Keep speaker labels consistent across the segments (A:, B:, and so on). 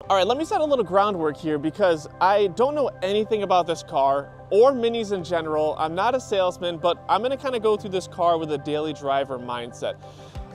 A: All right, let me set a little groundwork here because I don't know anything about this car or Minis in general. I'm not a salesman, but I'm gonna kind of go through this car with a daily driver mindset.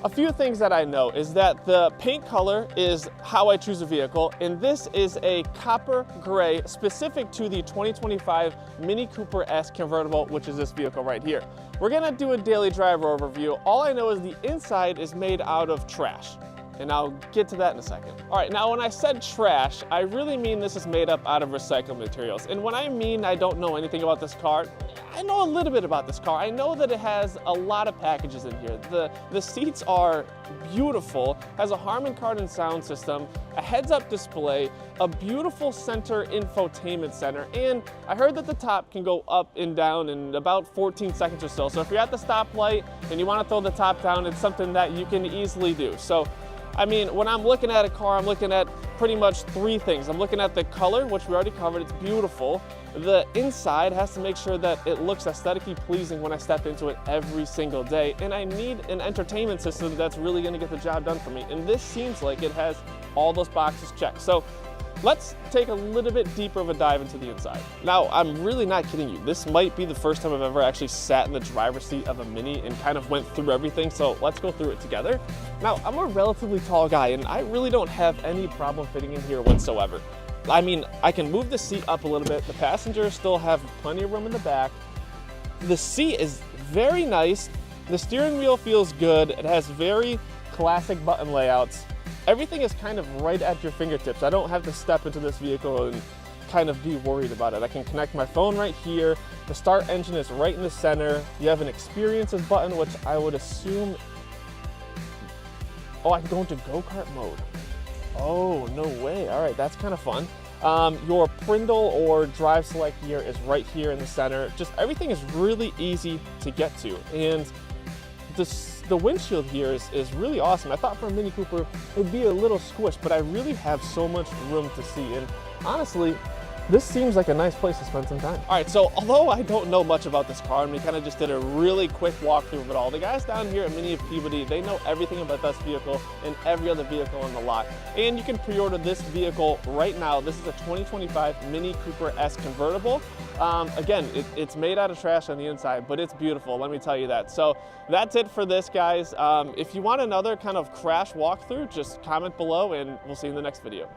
A: A few things that I know is that the paint color is how I choose a vehicle, and this is a copper gray specific to the 2025 Mini Cooper S convertible, which is this vehicle right here. We're gonna do a daily driver overview. All I know is the inside is made out of trash, and I'll get to that in a second. All right, now when I said trash, I really mean this is made up out of recycled materials. And when I mean I don't know anything about this car, I know a little bit about this car. I know that it has a lot of packages in here. The seats are beautiful, has a Harman Kardon sound system, a heads-up display, a beautiful center infotainment center, and I heard that the top can go up and down in about 14 seconds or so. So if you're at the stoplight and you want to throw the top down, it's something that you can easily do. So I mean, when I'm looking at a car, I'm looking at pretty much three things. I'm looking at the color, which we already covered, it's beautiful. The inside has to make sure that it looks aesthetically pleasing when I step into it every single day. And I need an entertainment system that's really gonna get the job done for me. And this seems like it has all those boxes checked. So let's take a little bit deeper of a dive into the inside. Now, I'm really not kidding you. This might be the first time I've ever actually sat in the driver's seat of a Mini and kind of went through everything, so let's go through it together. Now, I'm a relatively tall guy, and I really don't have any problem fitting in here whatsoever. I mean, I can move the seat up a little bit. The passengers still have plenty of room in the back. The seat is very nice. The steering wheel feels good. It has very classic button layouts. Everything is kind of right at your fingertips. I don't have to step into this vehicle and kind of be worried about it. I can connect my phone right here. The start engine is right in the center. You have an experiences button, which I would assume, oh, I can go into go-kart mode. Oh, no way. All right, that's kind of fun. Your Prindle or drive select gear is right here in the center. Just everything is really easy to get to. And the windshield here is really awesome. I thought for a Mini Cooper, it'd be a little squished, but I really have so much room to see. And honestly, this seems like a nice place to spend some time. All right, so although I don't know much about this car, and we kind of just did a really quick walkthrough of it all, the guys down here at Mini of Peabody, they know everything about this vehicle and every other vehicle in the lot. And you can pre-order this vehicle right now. This is a 2025 Mini Cooper S convertible. Again, it's made out of trash on the inside, but it's beautiful, let me tell you that. So that's it for this, guys. If you want another kind of crash walkthrough, just comment below and we'll see you in the next video.